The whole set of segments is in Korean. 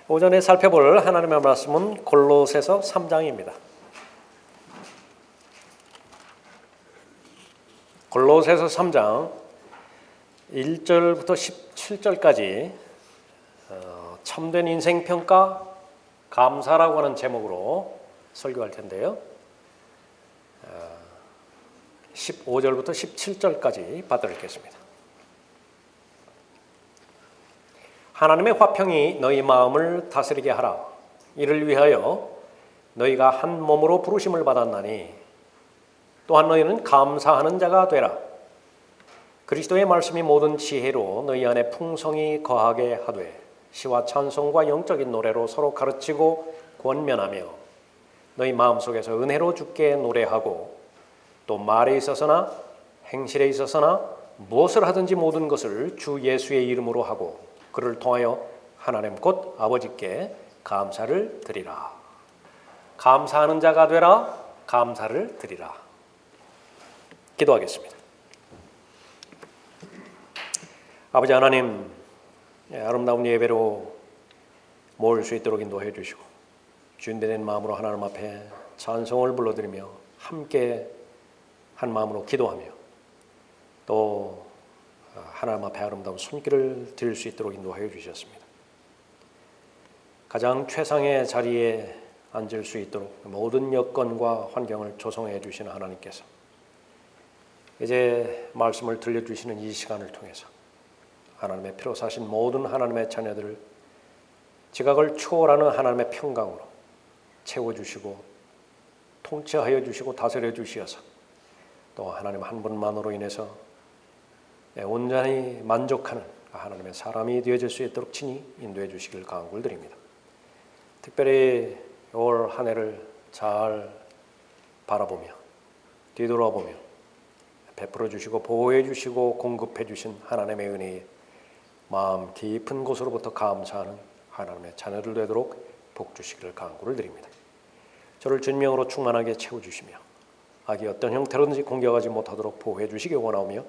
오전에 살펴볼 하나님의 말씀은 골로새서 3장입니다. 골로새서 3장 1절부터 17절까지 참된 인생평가 감사라고 하는 제목으로 설교할 텐데요. 15절부터 17절까지 받들겠습니다. 하나님의 화평이 너희 마음을 다스리게 하라. 이를 위하여 너희가 한 몸으로 부르심을 받았나니 또한 너희는 감사하는 자가 되라. 그리스도의 말씀이 모든 지혜로 너희 안에 풍성히 거하게 하되 시와 찬송과 영적인 노래로 서로 가르치고 권면하며 너희 마음속에서 은혜로 주께 노래하고 또 말에 있어서나 행실에 있어서나 무엇을 하든지 모든 것을 주 예수의 이름으로 하고 그를 통하여 하나님 곧 아버지께 감사를 드리라. 감사하는 자가 되라. 감사를 드리라. 기도하겠습니다. 아버지 하나님, 아름다운 예배로 모일 수 있도록 인도해 주시고 준비된 마음으로 하나님 앞에 찬송을 불러드리며 함께 한 마음으로 기도하며 또 하나님 앞에 아름다운 손길을 드릴 수 있도록 인도하여 주셨습니다. 가장 최상의 자리에 앉을 수 있도록 모든 여건과 환경을 조성해 주시는 하나님께서 이제 말씀을 들려주시는 이 시간을 통해서 하나님의 피로 사신 모든 하나님의 자녀들을 지각을 초월하는 하나님의 평강으로 채워주시고 통치하여 주시고 다스려 주시어서 또 하나님 한 분만으로 인해서 온전히 만족하는 하나님의 사람이 되어질 수 있도록 친히 인도해 주시길 간구를 드립니다. 특별히 올 한 해를 잘 바라보며 뒤돌아보며 베풀어 주시고 보호해 주시고 공급해 주신 하나님의 은혜에 마음 깊은 곳으로부터 감사하는 하나님의 자녀들 되도록 복 주시기를 간구를 드립니다. 저를 진명으로 충만하게 채워주시며 악이 어떤 형태로든지 공격하지 못하도록 보호해 주시기 원하오며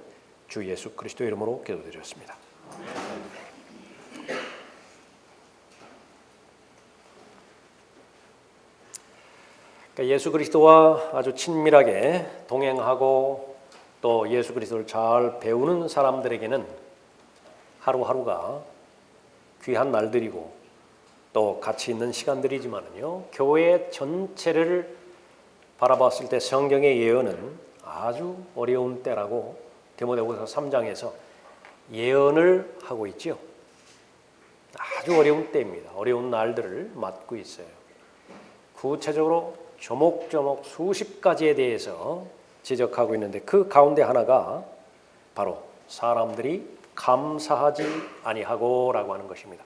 주 예수 그리스도 이름으로 기도드렸습니다. 예수 그리스도와 아주 친밀하게 동행하고 또 예수 그리스도를 잘 배우는 사람들에게는 하루하루가 귀한 날들이고 또 가치 있는 시간들이지만요, 교회 전체를 바라봤을 때 성경의 예언은 아주 어려운 때라고 디모데후서 3장에서 예언을 하고 있죠. 아주 어려운 때입니다. 어려운 날들을 맞고 있어요. 구체적으로 조목조목 수십 가지에 대해서 지적하고 있는데 그 가운데 하나가 바로 사람들이 감사하지 아니하고라고 하는 것입니다.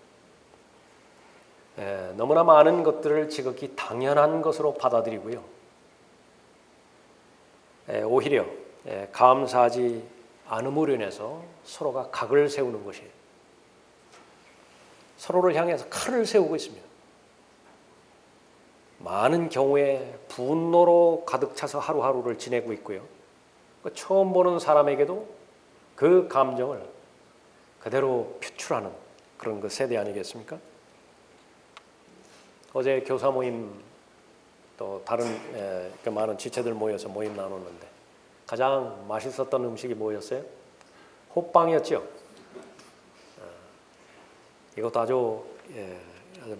너무나 많은 것들을 지극히 당연한 것으로 받아들이고요. 오히려 감사하지 않음으로 인해서 서로가 각을 세우는 것이에요. 서로를 향해서 칼을 세우고 있습니다. 많은 경우에 분노로 가득 차서 하루하루를 지내고 있고요. 처음 보는 사람에게도 그 감정을 그대로 표출하는 그런 그 세대 아니겠습니까? 어제 교사 모임 또 다른 많은 지체들 모여서 모임 나눴는데 가장 맛있었던 음식이 뭐였어요? 호빵이었죠. 이것도 아주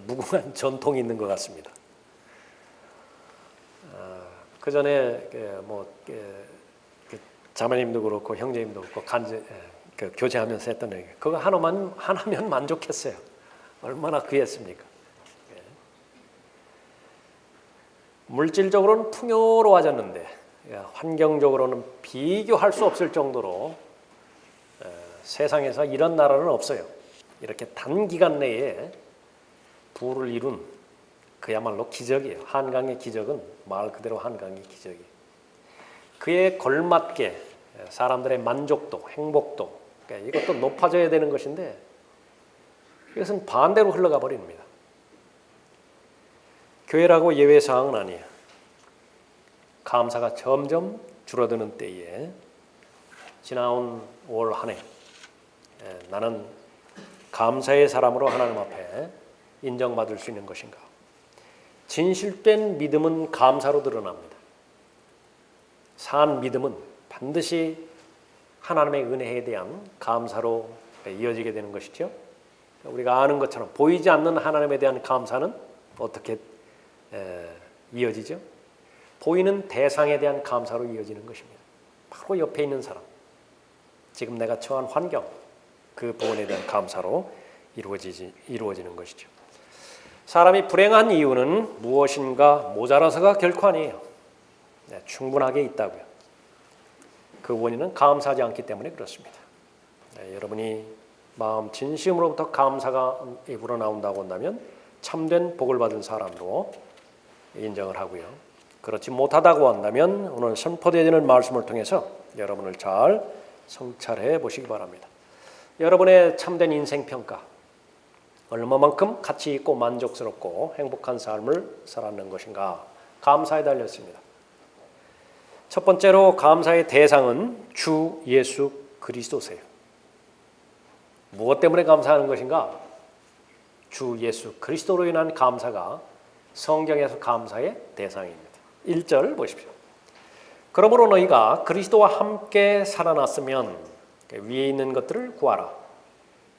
무궁한 전통이 있는 것 같습니다. 그 전에 자매님도 그렇고 형제님도 그렇고 교제하면서 했던 얘기, 그거 하나면 만족했어요. 얼마나 귀했습니까? 물질적으로는 풍요로워졌는데 환경적으로는 비교할 수 없을 정도로 세상에서 이런 나라는 없어요. 이렇게 단기간 내에 부를 이룬 그야말로 기적이에요. 한강의 기적은 말 그대로 한강의 기적이에요. 그에 걸맞게 사람들의 만족도, 행복도 이것도 높아져야 되는 것인데 이것은 반대로 흘러가 버립니다. 교회라고 예외사항은 아니에요. 감사가 점점 줄어드는 때에 지나온 올 한 해 나는 감사의 사람으로 하나님 앞에 인정받을 수 있는 것인가? 진실된 믿음은 감사로 드러납니다. 산 믿음은 반드시 하나님의 은혜에 대한 감사로 이어지게 되는 것이죠. 우리가 아는 것처럼 보이지 않는 하나님에 대한 감사는 어떻게 이어지죠? 보이는 대상에 대한 감사로 이어지는 것입니다. 바로 옆에 있는 사람, 지금 내가 처한 환경, 그 부분에 대한 감사로 이루어지는 것이죠. 사람이 불행한 이유는 무엇인가 모자라서가 결코 아니에요. 충분하게 있다고요. 그 원인은 감사하지 않기 때문에 그렇습니다. 여러분이 마음 진심으로부터 감사가 입으로 나온다고 한다면 참된 복을 받은 사람으로 인정을 하고요. 그렇지 못하다고 한다면 오늘 선포되어지는 말씀을 통해서 여러분을 잘 성찰해 보시기 바랍니다. 여러분의 참된 인생평가, 얼마만큼 가치 있고 만족스럽고 행복한 삶을 살았는 것인가, 감사에 달렸습니다. 첫 번째로 감사의 대상은 주 예수 그리스도세요. 무엇 때문에 감사하는 것인가? 주 예수 그리스도로 인한 감사가 성경에서 감사의 대상입니다. 1절 보십시오. 그러므로 너희가 그리스도와 함께 살아났으면 위에 있는 것들을 구하라.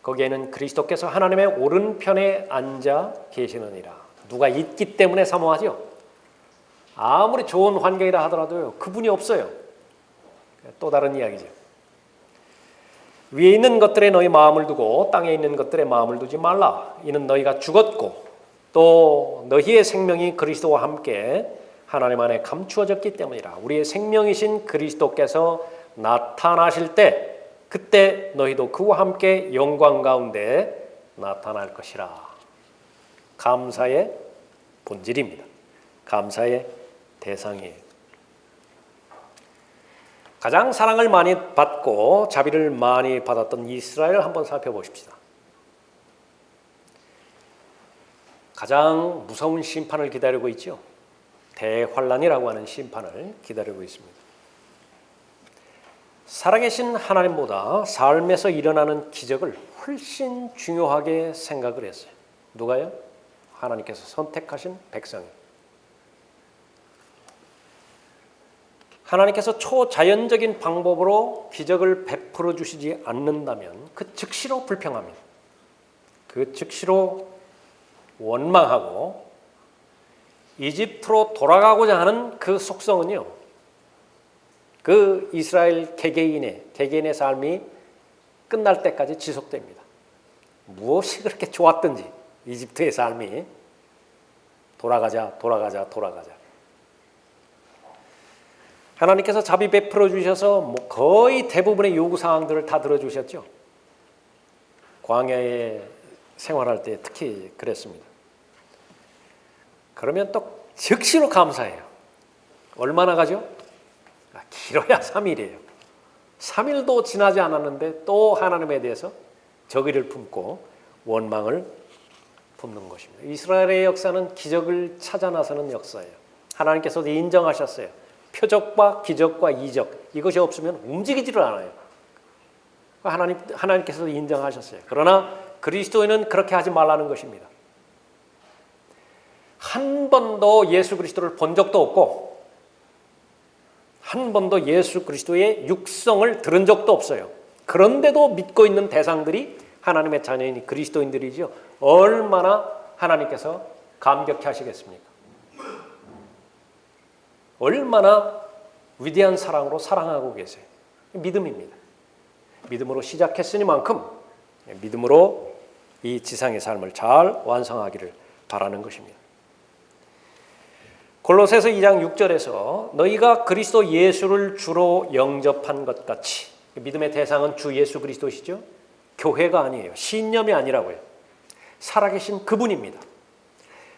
거기에는 그리스도께서 하나님의 오른편에 앉아 계시느니라. 누가 있기 때문에 사모하죠. 아무리 좋은 환경이라 하더라도요, 그분이 없어요. 또 다른 이야기죠. 위에 있는 것들에 너희 마음을 두고 땅에 있는 것들에 마음을 두지 말라. 이는 너희가 죽었고 또 너희의 생명이 그리스도와 함께 하나님 안에 감추어졌기 때문이라. 우리의 생명이신 그리스도께서 나타나실 때 그때 너희도 그와 함께 영광 가운데 나타날 것이라. 감사의 본질입니다. 감사의 대상이에요. 가장 사랑을 많이 받고 자비를 많이 받았던 이스라엘을 한번 살펴보십시다. 가장 무서운 심판을 기다리고 있죠. 대환란이라고 하는 심판을 기다리고 있습니다. 살아계신 하나님보다 삶에서 일어나는 기적을 훨씬 중요하게 생각을 했어요. 누가요? 하나님께서 선택하신 백성이. 하나님께서 초자연적인 방법으로 기적을 베풀어 주시지 않는다면 그 즉시로 불평합니다. 그 즉시로 원망하고 이집트로 돌아가고자 하는 그 속성은요, 그 이스라엘 개개인의 삶이 끝날 때까지 지속됩니다. 무엇이 그렇게 좋았든지 이집트의 삶이 돌아가자. 하나님께서 자비 베풀어 주셔서 거의 대부분의 요구 사항들을 다 들어주셨죠. 광야에 생활할 때 특히 그랬습니다. 그러면 또 즉시로 감사해요. 얼마나 가죠? 길어야 3일이에요. 3일도 지나지 않았는데 또 하나님에 대해서 적의를 품고 원망을 품는 것입니다. 이스라엘의 역사는 기적을 찾아 나서는 역사예요. 하나님께서도 인정하셨어요. 표적과 기적과 이적, 이것이 없으면 움직이지를 않아요. 하나님께서도 인정하셨어요. 그러나 그리스도인은 그렇게 하지 말라는 것입니다. 한 번도 예수 그리스도를 본 적도 없고 한 번도 예수 그리스도의 육성을 들은 적도 없어요. 그런데도 믿고 있는 대상들이 하나님의 자녀인 그리스도인들이죠. 얼마나 하나님께서 감격해 하시겠습니까? 얼마나 위대한 사랑으로 사랑하고 계세요. 믿음입니다. 믿음으로 시작했으니만큼 믿음으로 이 지상의 삶을 잘 완성하기를 바라는 것입니다. 골로새서 2장 6절에서 너희가 그리스도 예수를 주로 영접한 것 같이, 믿음의 대상은 주 예수 그리스도시죠. 교회가 아니에요. 신념이 아니라고요. 살아계신 그분입니다.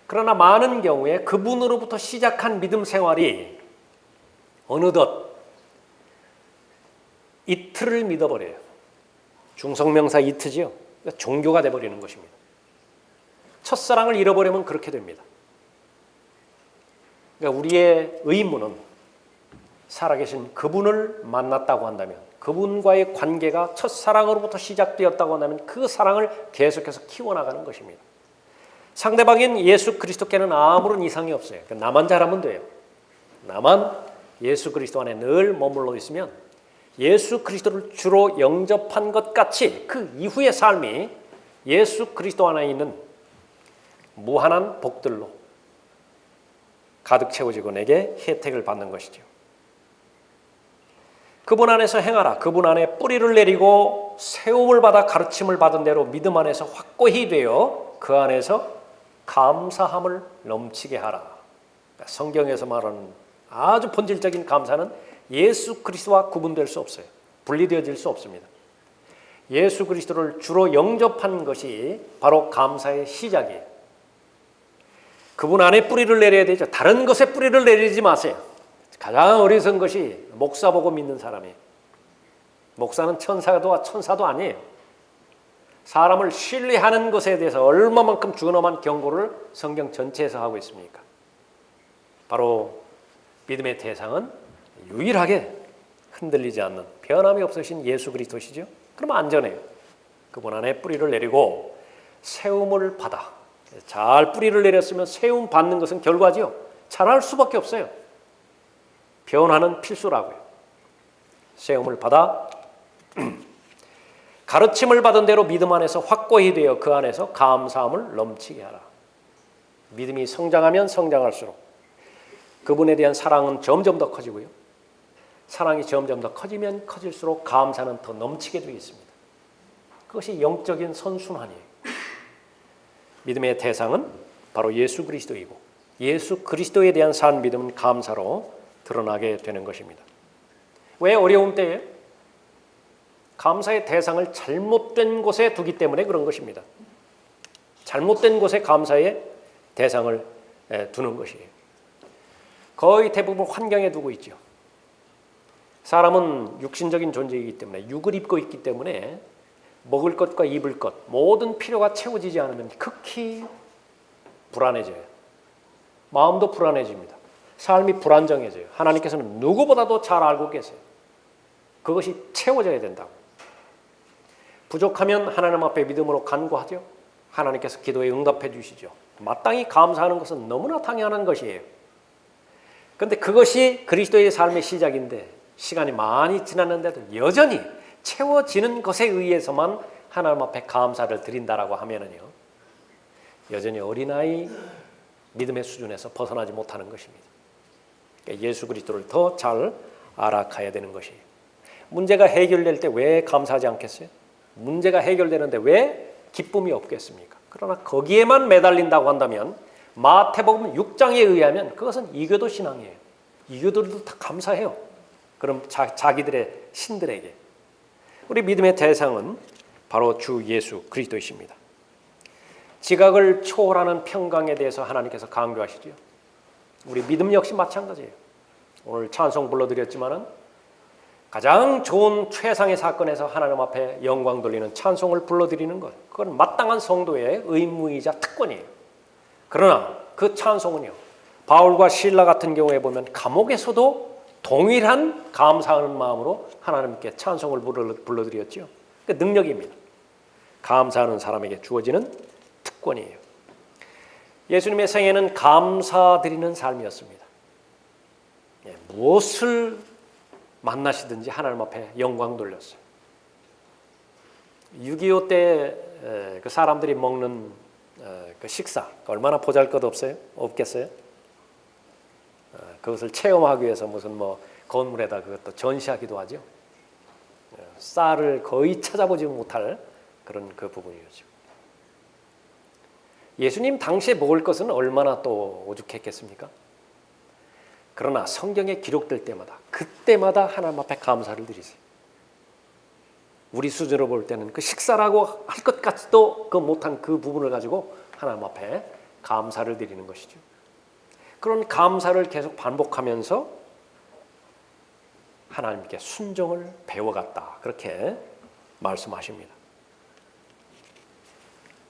그러나 많은 경우에 그분으로부터 시작한 믿음 생활이 어느덧 이틀을 믿어버려요. 중성명사 이트지요. 그러니까 종교가 돼버리는 것입니다. 첫사랑을 잃어버리면 그렇게 됩니다. 그러니까 우리의 의무는 살아계신 그분을 만났다고 한다면, 그분과의 관계가 첫사랑으로부터 시작되었다고 한다면 그 사랑을 계속해서 키워나가는 것입니다. 상대방인 예수 그리스도께는 아무런 이상이 없어요. 나만 잘하면 돼요. 나만 예수 그리스도 안에 늘 머물러 있으면 예수 그리스도를 주로 영접한 것 같이 그 이후의 삶이 예수 그리스도 안에 있는 무한한 복들로 가득 채워지고 내게 혜택을 받는 것이죠. 그분 안에서 행하라. 그분 안에 뿌리를 내리고 세움을 받아 가르침을 받은 대로 믿음 안에서 확고히 되어 그 안에서 감사함을 넘치게 하라. 성경에서 말하는 아주 본질적인 감사는 예수 그리스도와 구분될 수 없어요. 분리되어질 수 없습니다. 예수 그리스도를 주로 영접한 것이 바로 감사의 시작이에요. 그분 안에 뿌리를 내려야 되죠. 다른 것에 뿌리를 내리지 마세요. 가장 어리석은 것이 목사 보고 믿는 사람이에요. 목사는 천사도 아니에요. 사람을 신뢰하는 것에 대해서 얼마만큼 준엄한 경고를 성경 전체에서 하고 있습니까? 바로 믿음의 대상은 유일하게 흔들리지 않는 변함이 없으신 예수 그리스도시죠. 그럼 안전해요. 그분 안에 뿌리를 내리고 세움을 받아. 잘 뿌리를 내렸으면 세움 받는 것은 결과죠. 잘할 수밖에 없어요. 변화는 필수라고요. 세움을 받아 가르침을 받은 대로 믿음 안에서 확고히 되어 그 안에서 감사함을 넘치게 하라. 믿음이 성장하면 성장할수록 그분에 대한 사랑은 점점 더 커지고요. 사랑이 점점 더 커지면 커질수록 감사는 더 넘치게 되어 있습니다. 그것이 영적인 선순환이에요. 믿음의 대상은 바로 예수 그리스도이고 예수 그리스도에 대한 산 믿음은 감사로 드러나게 되는 것입니다. 왜 어려운 때에 감사의 대상을 잘못된 곳에 두기 때문에 그런 것입니다. 잘못된 곳에 감사의 대상을 두는 것이에요. 거의 대부분 환경에 두고 있죠. 사람은 육신적인 존재이기 때문에 육을 입고 있기 때문에 먹을 것과 입을 것 모든 필요가 채워지지 않으면 극히 불안해져요. 마음도 불안해집니다. 삶이 불안정해져요. 하나님께서는 누구보다도 잘 알고 계세요. 그것이 채워져야 된다고. 부족하면 하나님 앞에 믿음으로 간구하죠. 하나님께서 기도에 응답해 주시죠. 마땅히 감사하는 것은 너무나 당연한 것이에요. 그런데 그것이 그리스도의 삶의 시작인데 시간이 많이 지났는데도 여전히 채워지는 것에 의해서만 하나님 앞에 감사를 드린다라고 하면은요, 여전히 어린아이 믿음의 수준에서 벗어나지 못하는 것입니다. 그러니까 예수 그리스도를 더 잘 알아가야 되는 것이에요. 문제가 해결될 때 왜 감사하지 않겠어요? 문제가 해결되는데 왜 기쁨이 없겠습니까? 그러나 거기에만 매달린다고 한다면 마태복음 6장에 의하면 그것은 이교도 신앙이에요. 이교도들도 다 감사해요. 그럼 자기들의 신들에게. 우리 믿음의 대상은 바로 주 예수 그리스도이십니다. 지각을 초월하는 평강에 대해서 하나님께서 강조하시죠. 우리 믿음 역시 마찬가지예요. 오늘 찬송 불러드렸지만은 가장 좋은 최상의 사건에서 하나님 앞에 영광 돌리는 찬송을 불러드리는 것, 그건 마땅한 성도의 의무이자 특권이에요. 그러나 그 찬송은요, 바울과 실라 같은 경우에 보면 감옥에서도 동일한 감사하는 마음으로 하나님께 찬송을 불러드렸죠. 그 능력입니다. 감사하는 사람에게 주어지는 특권이에요. 예수님의 생애는 감사드리는 삶이었습니다. 무엇을 만나시든지 하나님 앞에 영광 돌렸어요. 6.25 때 그 사람들이 먹는 그 식사 얼마나 보잘것없어요? 없겠어요? 그것을 체험하기 위해서 무슨 건물에다 그것도 전시하기도 하죠. 쌀을 거의 찾아보지 못할 그런 그 부분이었죠. 예수님 당시에 먹을 것은 얼마나 또 오죽했겠습니까? 그러나 성경에 기록될 때마다 그때마다 하나님 앞에 감사를 드리세요. 우리 수준으로 볼 때는 그 식사라고 할 것 같지도 못한 그 부분을 가지고 하나님 앞에 감사를 드리는 것이죠. 그런 감사를 계속 반복하면서 하나님께 순종을 배워갔다. 그렇게 말씀하십니다.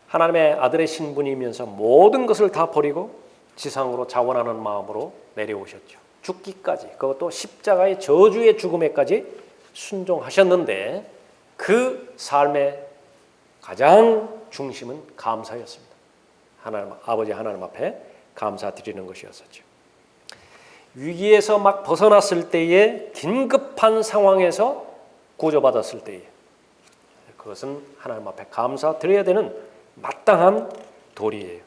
하나님의 아들의 신분이면서 모든 것을 다 버리고 지상으로 자원하는 마음으로 내려오셨죠. 죽기까지, 그것도 십자가의 저주의 죽음에까지 순종하셨는데 그 삶의 가장 중심은 감사였습니다. 아버지 하나님 앞에 감사드리는 것이었었죠. 위기에서 막 벗어났을 때에 긴급한 상황에서 구조받았을 때에 그것은 하나님 앞에 감사드려야 되는 마땅한 도리예요.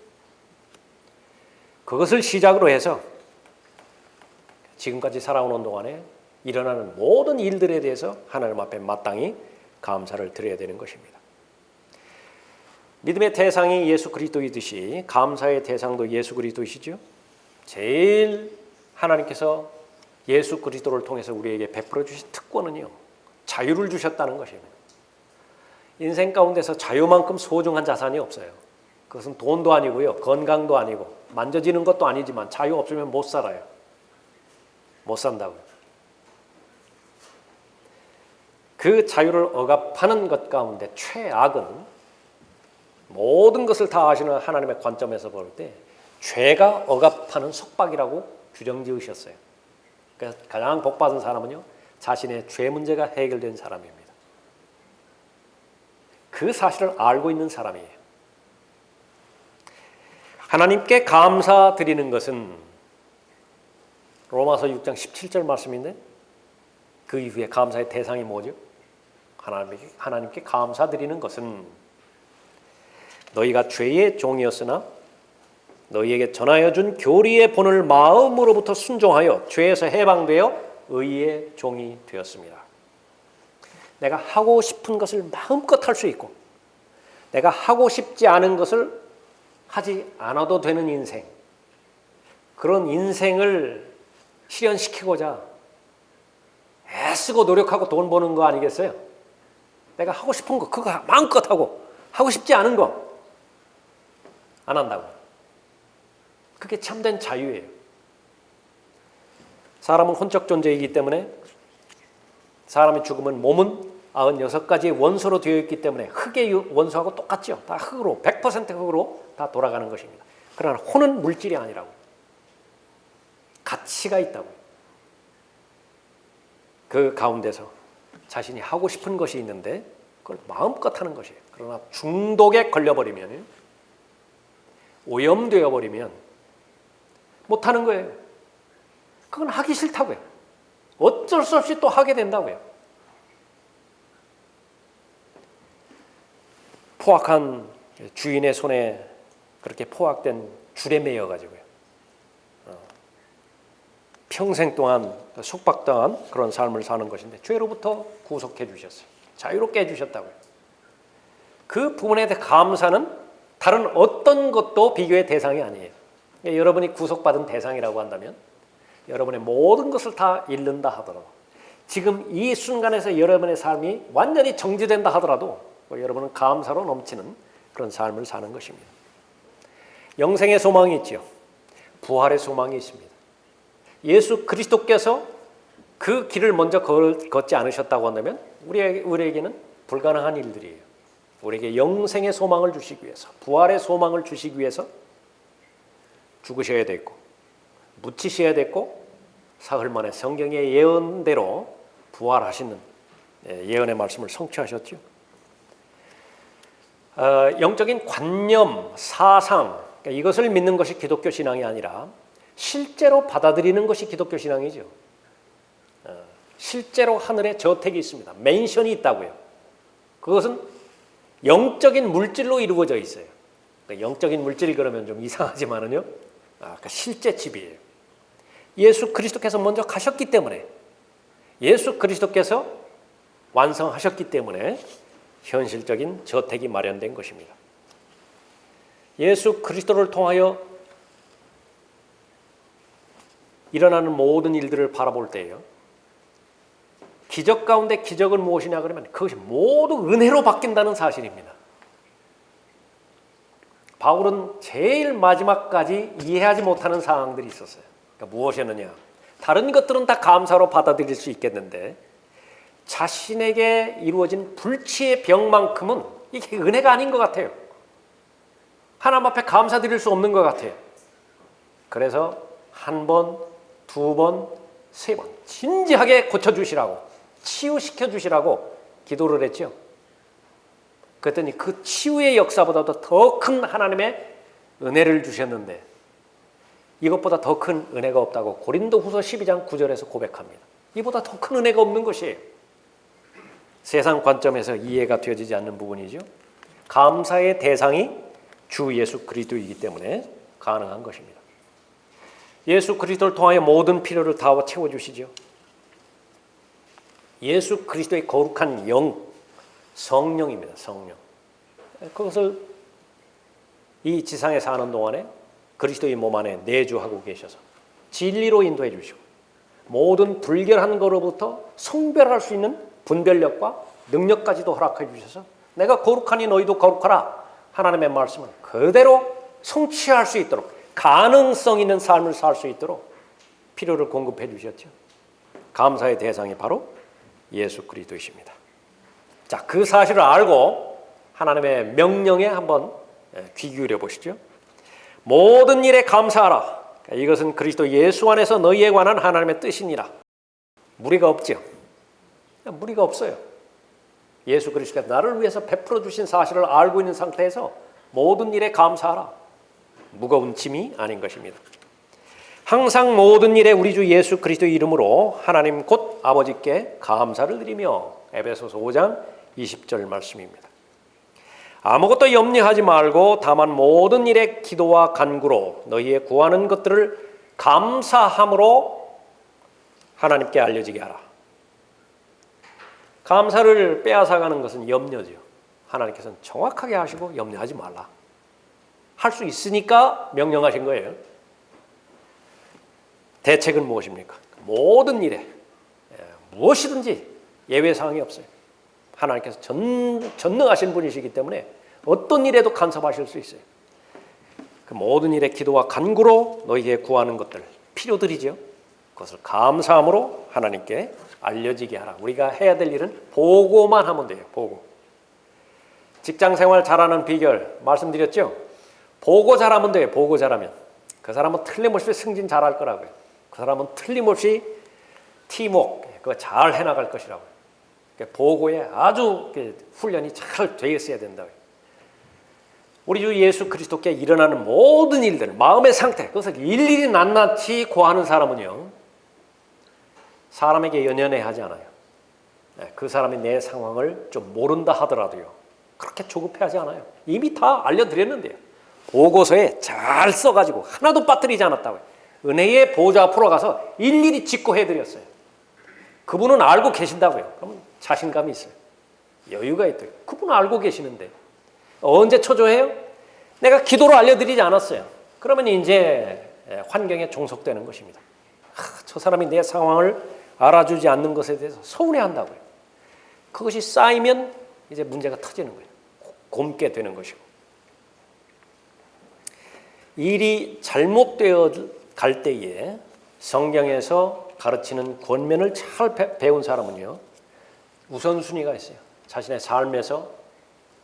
그것을 시작으로 해서 지금까지 살아오는 동안에 일어나는 모든 일들에 대해서 하나님 앞에 마땅히 감사를 드려야 되는 것입니다. 믿음의 대상이 예수 그리스도이듯이 감사의 대상도 예수 그리스도이시죠. 제일 하나님께서 예수 그리스도를 통해서 우리에게 베풀어 주신 특권은요, 자유를 주셨다는 것입니다. 인생 가운데서 자유만큼 소중한 자산이 없어요. 그것은 돈도 아니고요, 건강도 아니고 만져지는 것도 아니지만 자유 없으면 못 살아요. 못 산다고요. 그 자유를 억압하는 것 가운데 최악은 모든 것을 다 아시는 하나님의 관점에서 볼 때 죄가 억압하는 속박이라고 규정 지으셨어요. 그러니까 가장 복받은 사람은요, 자신의 죄 문제가 해결된 사람입니다. 그 사실을 알고 있는 사람이에요. 하나님께 감사드리는 것은 로마서 6장 17절 말씀인데 그 이후에 감사의 대상이 뭐죠? 하나님께 감사드리는 것은 너희가 죄의 종이었으나 너희에게 전하여 준 교리의 본을 마음으로부터 순종하여 죄에서 해방되어 의의 종이 되었습니다. 내가 하고 싶은 것을 마음껏 할 수 있고 내가 하고 싶지 않은 것을 하지 않아도 되는 인생, 그런 인생을 실현시키고자 애쓰고 노력하고 돈 버는 거 아니겠어요? 내가 하고 싶은 거 그거 마음껏 하고 하고 싶지 않은 거 안 한다고. 그게 참된 자유예요. 사람은 혼적 존재이기 때문에 사람이 죽으면 몸은 96가지의 원소로 되어 있기 때문에 흙의 원소하고 똑같죠. 다 흙으로 100% 흙으로 다 돌아가는 것입니다. 그러나 혼은 물질이 아니라고. 가치가 있다고. 그 가운데서 자신이 하고 싶은 것이 있는데 그걸 마음껏 하는 것이에요. 그러나 중독에 걸려버리면, 오염되어 버리면 못하는 거예요. 그건 하기 싫다고요. 어쩔 수 없이 또 하게 된다고요. 포악한 주인의 손에 그렇게 포악된 줄에 매여 가지고요, 평생 동안 속박당한 그런 삶을 사는 것인데 죄로부터 구속해 주셨어요. 자유롭게 해주셨다고요. 그 부분에 대해 감사는 다른 어떤 것도 비교의 대상이 아니에요. 그러니까 여러분이 구속받은 대상이라고 한다면 여러분의 모든 것을 다 잃는다 하더라도, 지금 이 순간에서 여러분의 삶이 완전히 정지된다 하더라도 여러분은 감사로 넘치는 그런 삶을 사는 것입니다. 영생의 소망이 있죠. 부활의 소망이 있습니다. 예수 그리스도께서 그 길을 먼저 걷지 않으셨다고 한다면 우리에게는 불가능한 일들이에요. 우리에게 영생의 소망을 주시기 위해서, 부활의 소망을 주시기 위해서 죽으셔야 됐고 묻히셔야 됐고 사흘 만에 성경의 예언대로 부활하시는 예언의 말씀을 성취하셨죠. 영적인 관념, 사상, 그러니까 이것을 믿는 것이 기독교 신앙이 아니라 실제로 받아들이는 것이 기독교 신앙이죠. 실제로 하늘에 저택이 있습니다. 맨션이 있다고요. 그것은 영적인 물질로 이루어져 있어요. 그러니까 영적인 물질 그러면 좀 이상하지만은요, 그러니까 실제 집이에요. 예수 그리스도께서 먼저 가셨기 때문에, 예수 그리스도께서 완성하셨기 때문에 현실적인 저택이 마련된 것입니다. 예수 그리스도를 통하여 일어나는 모든 일들을 바라볼 때예요, 기적 가운데 기적은 무엇이냐 그러면 그것이 모두 은혜로 바뀐다는 사실입니다. 바울은 제일 마지막까지 이해하지 못하는 상황들이 있었어요. 그러니까 무엇이었느냐, 다른 것들은 다 감사로 받아들일 수 있겠는데 자신에게 이루어진 불치의 병만큼은 이게 은혜가 아닌 것 같아요. 하나님 앞에 감사드릴 수 없는 것 같아요. 그래서 한 번, 두 번, 세 번 진지하게 고쳐주시라고, 치유시켜 주시라고 기도를 했죠. 그랬더니 그 치유의 역사보다도 더 큰 하나님의 은혜를 주셨는데 이것보다 더 큰 은혜가 없다고 고린도후서 12장 9절에서 고백합니다. 이보다 더 큰 은혜가 없는 것이에요. 세상 관점에서 이해가 되어지지 않는 부분이죠. 감사의 대상이 주 예수 그리스도이기 때문에 가능한 것입니다. 예수 그리스도를 통하여 모든 필요를 다 채워주시죠. 예수 그리스도의 거룩한 영, 성령입니다. 성령. 그것을 이 지상에 사는 동안에 그리스도의 몸 안에 내주하고 계셔서 진리로 인도해 주시고 모든 불결한 거로부터 성별할 수 있는 분별력과 능력까지도 허락해 주셔서 내가 거룩하니 너희도 거룩하라. 하나님의 말씀을 그대로 성취할 수 있도록 가능성 있는 삶을 살 수 있도록 필요를 공급해 주셨죠. 감사의 대상이 바로 예수 그리스도이십니다. 자, 그 사실을 알고 하나님의 명령에 한번 귀 기울여 보시죠. 모든 일에 감사하라. 이것은 그리스도 예수 안에서 너희에 관한 하나님의 뜻이니라. 무리가 없죠. 무리가 없어요. 예수 그리스도가 나를 위해서 베풀어 주신 사실을 알고 있는 상태에서 모든 일에 감사하라. 무거운 짐이 아닌 것입니다. 항상 모든 일에 우리 주 예수 그리스도의 이름으로 하나님 곧 아버지께 감사를 드리며 에베소서 5장 20절 말씀입니다. 아무것도 염려하지 말고 다만 모든 일에 기도와 간구로 너희의 구하는 것들을 감사함으로 하나님께 알려지게 하라. 감사를 빼앗아가는 것은 염려죠. 하나님께서는 정확하게 하시고 염려하지 말라. 할 수 있으니까 명령하신 거예요. 대책은 무엇입니까? 모든 일에 무엇이든지 예외사항이 없어요. 하나님께서 전능하신 분이시기 때문에 어떤 일에도 간섭하실 수 있어요. 그 모든 일에 기도와 간구로 너희에게 구하는 것들, 필요들이죠. 그것을 감사함으로 하나님께 알려지게 하라. 우리가 해야 될 일은 보고만 하면 돼요. 보고. 직장생활 잘하는 비결 말씀드렸죠. 보고 잘하면 돼요. 보고 잘하면. 그 사람은 틀림없이 승진 잘할 거라고요. 그 사람은 틀림없이 팀워크 그거 잘 해나갈 것이라고요. 보고에 아주 훈련이 잘 되어 있어야 된다고요. 우리 주 예수 그리스도께 일어나는 모든 일들, 마음의 상태, 그것을 일일이 낱낱이 고하는 사람은요, 사람에게 연연해 하지 않아요. 그 사람이 내 상황을 좀 모른다 하더라도요, 그렇게 조급해하지 않아요. 이미 다 알려드렸는데요. 보고서에 잘 써가지고 하나도 빠뜨리지 않았다고요. 은혜의 보좌 앞으로 가서 일일이 직고해드렸어요. 그분은 알고 계신다고요. 그러면 자신감이 있어요. 여유가 있대요. 그분은 알고 계시는데 언제 초조해요? 내가 기도로 알려드리지 않았어요. 그러면 이제 환경에 종속되는 것입니다. 저 사람이 내 상황을 알아주지 않는 것에 대해서 서운해한다고요. 그것이 쌓이면 이제 문제가 터지는 거예요. 곪게 되는 것이고. 일이 잘못되어 갈 때에 성경에서 가르치는 권면을 잘 배운 사람은요, 우선순위가 있어요. 자신의 삶에서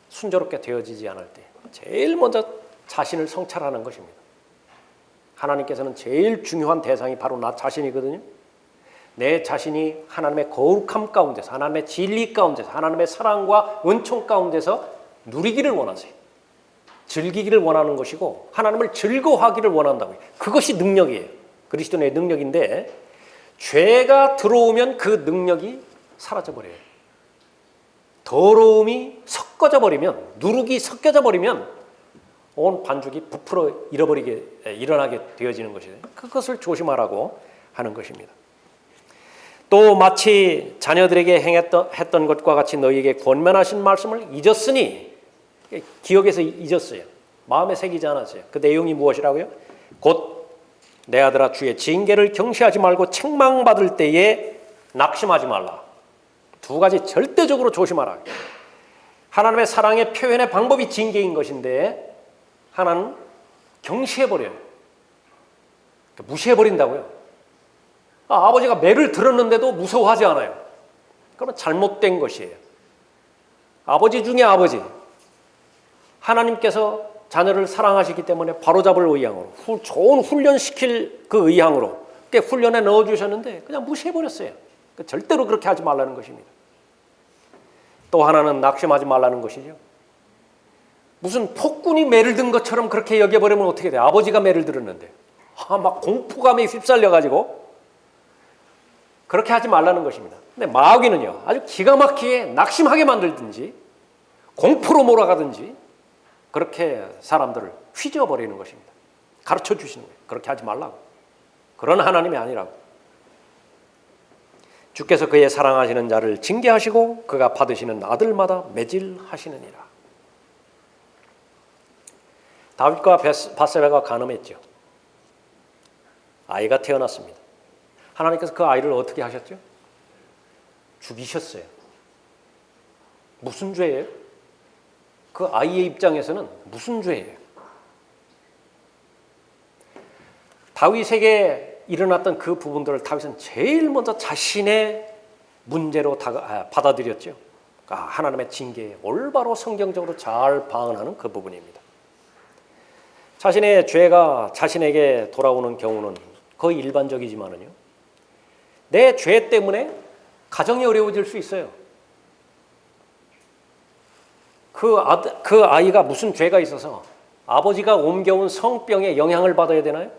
순조롭게 되어지지 않을 때 제일 먼저 자신을 성찰하는 것입니다. 하나님께서는 제일 중요한 대상이 바로 나 자신이거든요. 내 자신이 하나님의 거룩함 가운데서, 하나님의 진리 가운데서, 하나님의 사랑과 은총 가운데서 누리기를 원하세요. 즐기기를 원하는 것이고 하나님을 즐거워하기를 원한다고요. 그것이 능력이에요. 그리스도의 능력인데 죄가 들어오면 그 능력이 사라져버려요. 더러움이 섞어져 버리면, 누룩이 섞여져 버리면 온 반죽이 부풀어 일어나게 되어지는 것이에요. 그것을 조심하라고 하는 것입니다. 또 마치 자녀들에게 했던 것과 같이 너희에게 권면하신 말씀을 잊었으니, 기억에서 잊었어요. 마음에 새기지 않았어요. 그 내용이 무엇이라고요? 곧 내 아들아 주의 징계를 경시하지 말고 책망받을 때에 낙심하지 말라. 두 가지 절대적으로 조심하라. 하나님의 사랑의 표현의 방법이 징계인 것인데 하나는 경시해버려요. 무시해버린다고요. 아버지가 매를 들었는데도 무서워하지 않아요. 그러면 잘못된 것이에요. 아버지 중에 아버지. 하나님께서 자녀를 사랑하시기 때문에 바로잡을 의향으로, 좋은 훈련시킬 그 의향으로 훈련에 넣어주셨는데 그냥 무시해버렸어요. 절대로 그렇게 하지 말라는 것입니다. 또 하나는 낙심하지 말라는 것이죠. 무슨 폭군이 매를 든 것처럼 그렇게 여겨버리면 어떻게 돼? 아버지가 매를 들었는데 막 공포감에 휩쓸려가지고 그렇게 하지 말라는 것입니다. 근데 마귀는요, 아주 기가 막히게 낙심하게 만들든지 공포로 몰아가든지 그렇게 사람들을 휘저어버리는 것입니다. 가르쳐 주시는 거예요. 그렇게 하지 말라고. 그런 하나님이 아니라고. 주께서 그의 사랑하시는 자를 징계하시고 그가 받으시는 아들마다 매질하시느니라. 다윗과 밧세바가 간음했죠. 아이가 태어났습니다. 하나님께서 그 아이를 어떻게 하셨죠? 죽이셨어요. 무슨 죄예요? 그 아이의 입장에서는 무슨 죄예요? 다윗에게 일어났던 그 부분들을 다윗은 제일 먼저 자신의 문제로 받아들였죠. 하나님의 징계에 올바로 성경적으로 잘 방언하는 그 부분입니다. 자신의 죄가 자신에게 돌아오는 경우는 거의 일반적이지만은요, 내 죄 때문에 가정이 어려워질 수 있어요. 그 아이가 무슨 죄가 있어서 아버지가 옮겨온 성병에 영향을 받아야 되나요?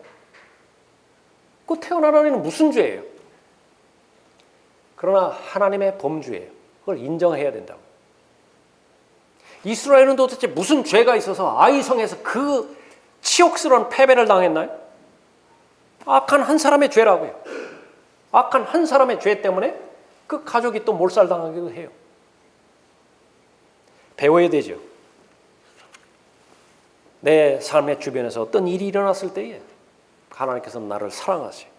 그 태어난 아이는 무슨 죄예요? 그러나 하나님의 범주예요. 그걸 인정해야 된다고. 이스라엘은 도대체 무슨 죄가 있어서 아이성에서 그 치욕스러운 패배를 당했나요? 악한 한 사람의 죄라고요. 악한 한 사람의 죄 때문에 그 가족이 또 몰살당하기도 해요. 배워야 되죠. 내 삶의 주변에서 어떤 일이 일어났을 때에 하나님께서는 나를 사랑하세요.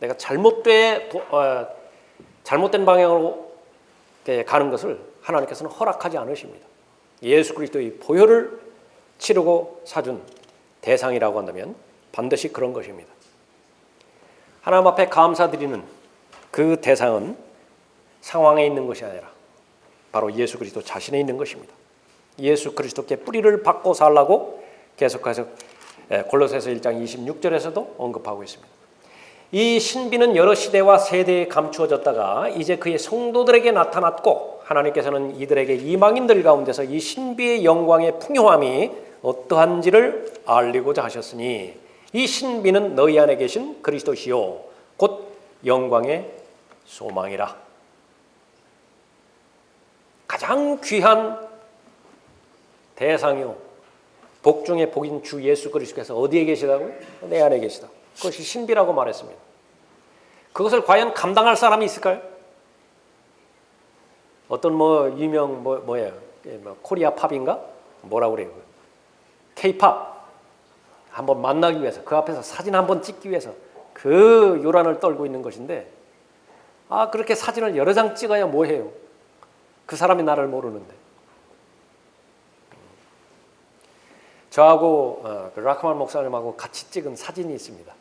내가 잘못된 방향으로 가는 것을 하나님께서는 허락하지 않으십니다. 예수 그리스도의 보혈을 치르고 사준 대상이라고 한다면 반드시 그런 것입니다. 하나님 앞에 감사드리는 그 대상은 상황에 있는 것이 아니라 바로 예수 그리스도 자신에 있는 것입니다. 예수 그리스도께 뿌리를 박고 살라고 계속해서 골로새서 1장 26절에서도 언급하고 있습니다. 이 신비는 여러 시대와 세대에 감추어졌다가 이제 그의 성도들에게 나타났고 하나님께서는 이들에게 이방인들 가운데서 이 신비의 영광의 풍요함이 어떠한지를 알리고자 하셨으니 이 신비는 너희 안에 계신 그리스도시요 곧 영광의 소망이라. 가장 귀한 대상이요 복 중에 복인 주 예수 그리스도께서 어디에 계시다고요? 내 안에 계시다. 그것이 신비라고 말했습니다. 그것을 과연 감당할 사람이 있을까요? 어떤 유명 코리아 팝인가? 뭐라고 그래요? K-팝 한번 만나기 위해서 그 앞에서 사진 한번 찍기 위해서 그 요란을 떨고 있는 것인데 그렇게 사진을 여러 장 찍어야 뭐해요? 그 사람이 나를 모르는데. 저하고 락만 목사님하고 같이 찍은 사진이 있습니다.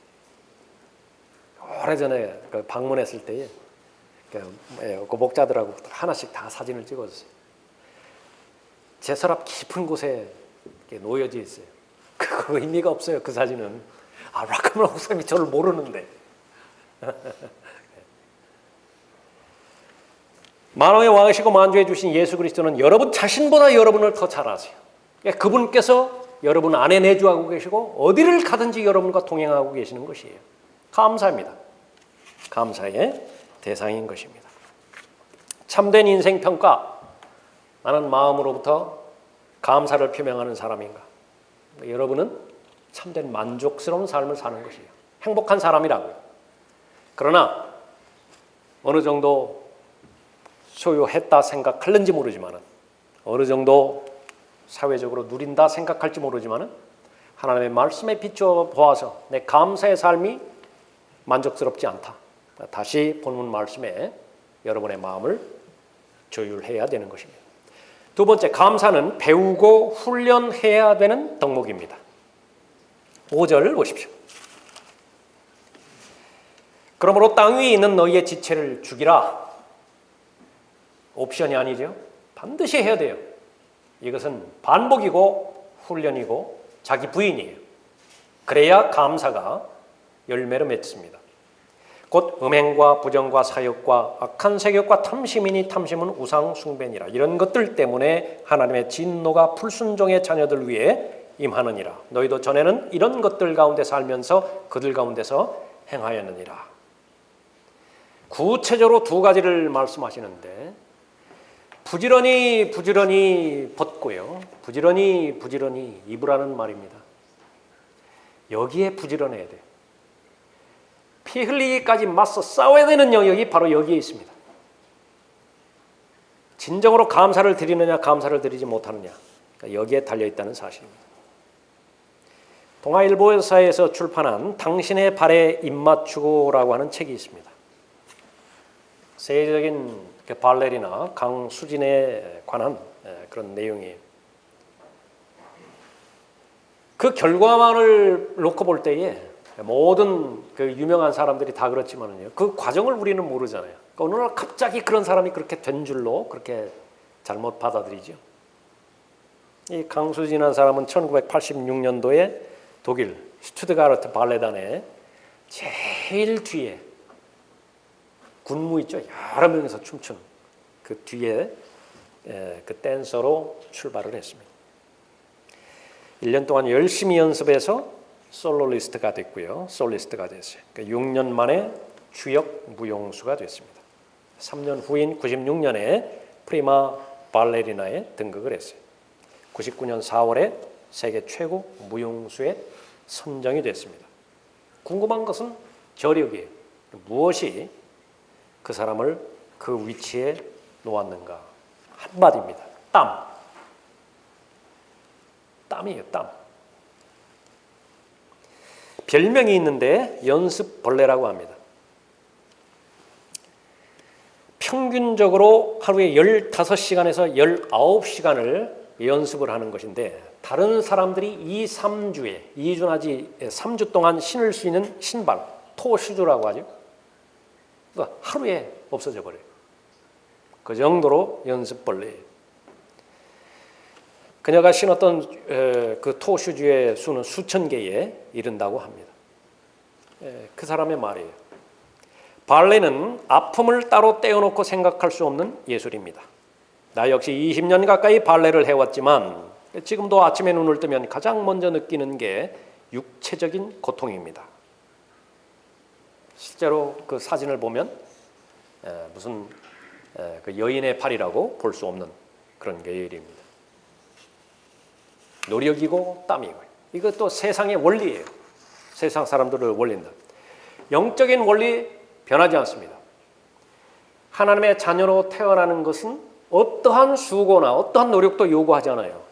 오래전에 방문했을 때에 그 목자들하고 하나씩 다 사진을 찍어줬어요. 제 서랍 깊은 곳에 놓여져 있어요. 그거 의미가 없어요. 그 사진은. 락만 목사님이 저를 모르는데. 만왕의 왕이시고 만주해 주신 예수 그리스도는 여러분 자신보다 여러분을 더 잘 아세요. 그분께서 여러분 안에 내주하고 계시고 어디를 가든지 여러분과 동행하고 계시는 것이에요. 감사합니다. 감사의 대상인 것입니다. 참된 인생 평가. 나는 마음으로부터 감사를 표명하는 사람인가? 여러분은 참된 만족스러운 삶을 사는 것이에요. 행복한 사람이라고요. 그러나 어느 정도 소유했다 생각할는지 모르지만 어느 정도 사회적으로 누린다 생각할지 모르지만 하나님의 말씀에 비추어 보아서 내 감사의 삶이 만족스럽지 않다. 다시 본문 말씀에 여러분의 마음을 조율해야 되는 것입니다. 두 번째, 감사는 배우고 훈련해야 되는 덕목입니다. 5절 보십시오. 그러므로 땅 위에 있는 너희의 지체를 죽이라. 옵션이 아니죠. 반드시 해야 돼요. 이것은 반복이고 훈련이고 자기 부인이에요. 그래야 감사가 열매를 맺습니다. 곧 음행과 부정과 사욕과 악한 세욕과 탐심이니 탐심은 우상 숭배니라. 이런 것들 때문에 하나님의 진노가 불순종의 자녀들 위해 임하느니라. 너희도 전에는 이런 것들 가운데 살면서 그들 가운데서 행하였느니라. 구체적으로 두 가지를 말씀하시는데 부지런히 벗고요. 부지런히 입으라는 말입니다. 여기에 부지런해야 돼요. 피 흘리기까지 맞서 싸워야 되는 영역이 바로 여기에 있습니다. 진정으로 감사를 드리느냐 감사를 드리지 못하느냐, 여기에 달려있다는 사실입니다. 동아일보사에서 출판한 당신의 발에 입맞추고라고 하는 책이 있습니다. 세계적인 발레리나 강수진에 관한 그런 내용이에요. 그 결과만을 놓고 볼 때에 모든 그 유명한 사람들이 다 그렇지만은요, 그 과정을 우리는 모르잖아요. 그러니까 어느 날 갑자기 그런 사람이 그렇게 된 줄로 그렇게 잘못 받아들이죠. 이 강수진이라는 사람은 1986년도에 독일 슈투트가르트 발레단에 제일 뒤에 군무 있죠. 여러 명이서 춤추는 그 뒤에 그 댄서로 출발을 했습니다. 1년 동안 열심히 연습해서 솔로리스트가 됐고요. 솔리스트가 됐어요. 그러니까 6년 만에 주역 무용수가 됐습니다. 3년 후인 96년에 프리마 발레리나에 등극을 했어요. 99년 4월에 세계 최고 무용수에 선정이 됐습니다. 궁금한 것은 저력이에요. 무엇이 그 사람을 그 위치에 놓았는가? 한마디입니다. 땀이에요. 땀. 별명이 있는데 연습벌레라고 합니다. 평균적으로 하루에 15시간에서 19시간을 연습을 하는 것인데, 다른 사람들이 3주 동안 신을 수 있는 신발, 토슈즈라고 하죠. 그러니까 하루에 없어져 버려요. 그 정도로 연습벌레예요. 그녀가 신었던 그 토슈즈의 수는 수천 개에 이른다고 합니다. 그 사람의 말이에요. 발레는 아픔을 따로 떼어놓고 생각할 수 없는 예술입니다. 나 역시 20년 가까이 발레를 해왔지만 지금도 아침에 눈을 뜨면 가장 먼저 느끼는 게 육체적인 고통입니다. 실제로 그 사진을 보면 무슨 그 여인의 팔이라고 볼 수 없는 그런 계열입니다. 노력이고 땀이고, 이것도 세상의 원리예요. 세상 사람들을 원리입니다. 영적인 원리 변하지 않습니다. 하나님의 자녀로 태어나는 것은 어떠한 수고나 어떠한 노력도 요구하지 않아요.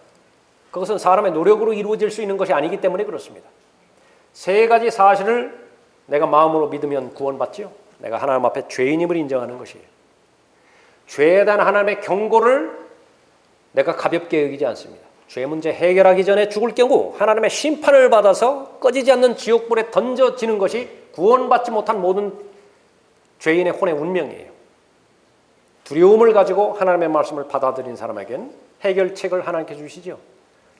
그것은 사람의 노력으로 이루어질 수 있는 것이 아니기 때문에 그렇습니다. 세 가지 사실을 내가 마음으로 믿으면 구원받지요. 내가 하나님 앞에 죄인임을 인정하는 것이에요. 죄에 대한 하나님의 경고를 내가 가볍게 여기지 않습니다. 죄 문제 해결하기 전에 죽을 경우 하나님의 심판을 받아서 꺼지지 않는 지옥불에 던져지는 것이 구원받지 못한 모든 죄인의 혼의 운명이에요. 두려움을 가지고 하나님의 말씀을 받아들인 사람에겐 해결책을 하나님께 주시죠.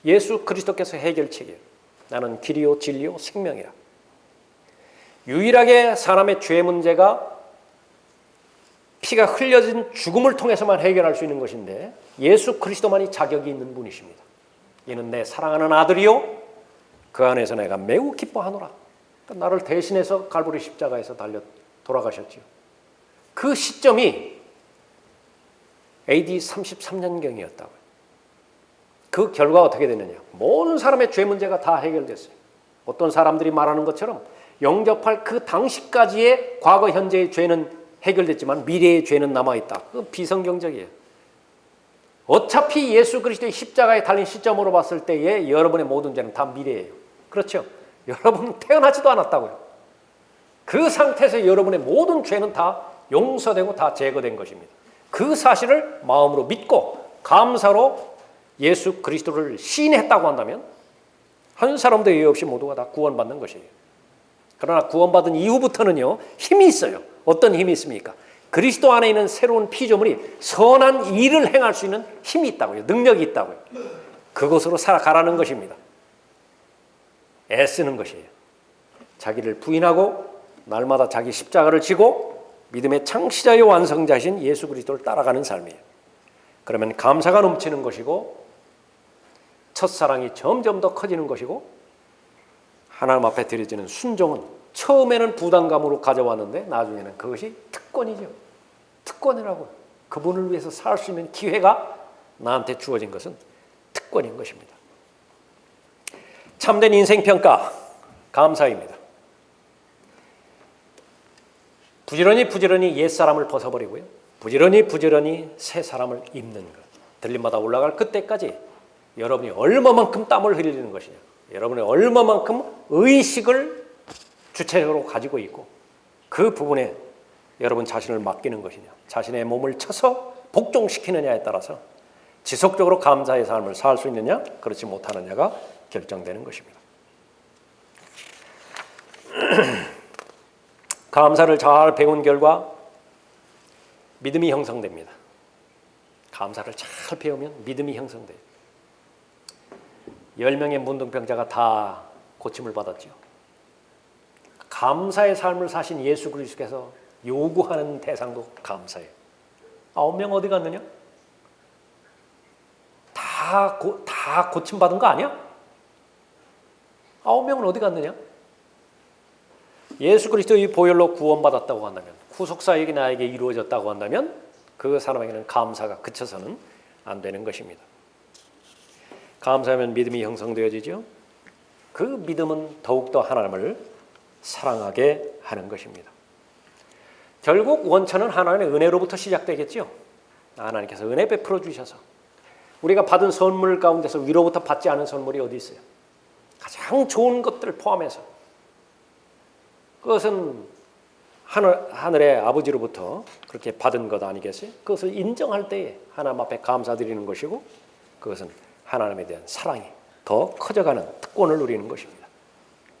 예수 그리스도께서 해결책이에요. 나는 길이요 진리요 생명이라. 유일하게 사람의 죄 문제가 피가 흘려진 죽음을 통해서만 해결할 수 있는 것인데, 예수 그리스도만이 자격이 있는 분이십니다. 이는 내 사랑하는 아들이요 그 안에서 내가 매우 기뻐하노라. 그러니까 나를 대신해서 갈보리 십자가에서 달려 돌아가셨지요. 그 시점이 AD 33년경이었다고요. 그 결과가 어떻게 되느냐? 모든 사람의 죄 문제가 다 해결됐어요. 어떤 사람들이 말하는 것처럼 영접할 그 당시까지의 과거 현재의 죄는 해결됐지만 미래의 죄는 남아있다. 그건 비성경적이에요. 어차피 예수 그리스도의 십자가에 달린 시점으로 봤을 때에 여러분의 모든 죄는 다 미래예요. 그렇죠? 여러분은 태어나지도 않았다고요. 그 상태에서 여러분의 모든 죄는 다 용서되고 다 제거된 것입니다. 그 사실을 마음으로 믿고 감사로 예수 그리스도를 시인했다고 한다면 한 사람도 예외 없이 모두가 다 구원받는 것이에요. 그러나 구원받은 이후부터는요, 힘이 있어요. 어떤 힘이 있습니까? 그리스도 안에 있는 새로운 피조물이 선한 일을 행할 수 있는 힘이 있다고요. 능력이 있다고요. 그것으로 살아가라는 것입니다. 애쓰는 것이에요. 자기를 부인하고 날마다 자기 십자가를 지고 믿음의 창시자의 완성자신 예수 그리스도를 따라가는 삶이에요. 그러면 감사가 넘치는 것이고 첫사랑이 점점 더 커지는 것이고 하나님 앞에 드려지는 순종은 처음에는 부담감으로 가져왔는데 나중에는 그것이 특권이죠. 특권이라고. 그분을 위해서 살 수 있는 기회가 나한테 주어진 것은 특권인 것입니다. 참된 인생평가, 감사입니다. 부지런히 옛사람을 벗어버리고요. 부지런히 새 사람을 입는 것. 들림마다 올라갈 그때까지 여러분이 얼마만큼 땀을 흘리는 것이냐. 여러분이 얼마만큼 의식을 주체적으로 가지고 있고 그 부분에 여러분 자신을 맡기는 것이냐. 자신의 몸을 쳐서 복종시키느냐에 따라서 지속적으로 감사의 삶을 살 수 있느냐 그렇지 못하느냐가 결정되는 것입니다. 감사를 잘 배운 결과 믿음이 형성됩니다. 감사를 잘 배우면 믿음이 형성돼요. 10명의 문둥병자가 다 고침을 받았죠. 감사의 삶을 사신 예수 그리스도께서 요구하는 대상도 감사예요. 9명 어디 갔느냐? 다 고침받은 거 아니야? 9명은 어디 갔느냐? 예수 그리스도의 보혈로 구원받았다고 한다면, 구속사역이 나에게 이루어졌다고 한다면 그 사람에게는 감사가 그쳐서는 안 되는 것입니다. 감사하면 믿음이 형성되어지죠. 그 믿음은 더욱더 하나님을 사랑하게 하는 것입니다. 결국 원천은 하나님의 은혜로부터 시작되겠죠. 하나님께서 은혜 베풀어 주셔서 우리가 받은 선물 가운데서 위로부터 받지 않은 선물이 어디 있어요? 가장 좋은 것들을 포함해서 그것은 하늘의 아버지로부터 그렇게 받은 것 아니겠어요? 그것을 인정할 때에 하나님 앞에 감사드리는 것이고 그것은 하나님에 대한 사랑이 더 커져가는 특권을 누리는 것입니다.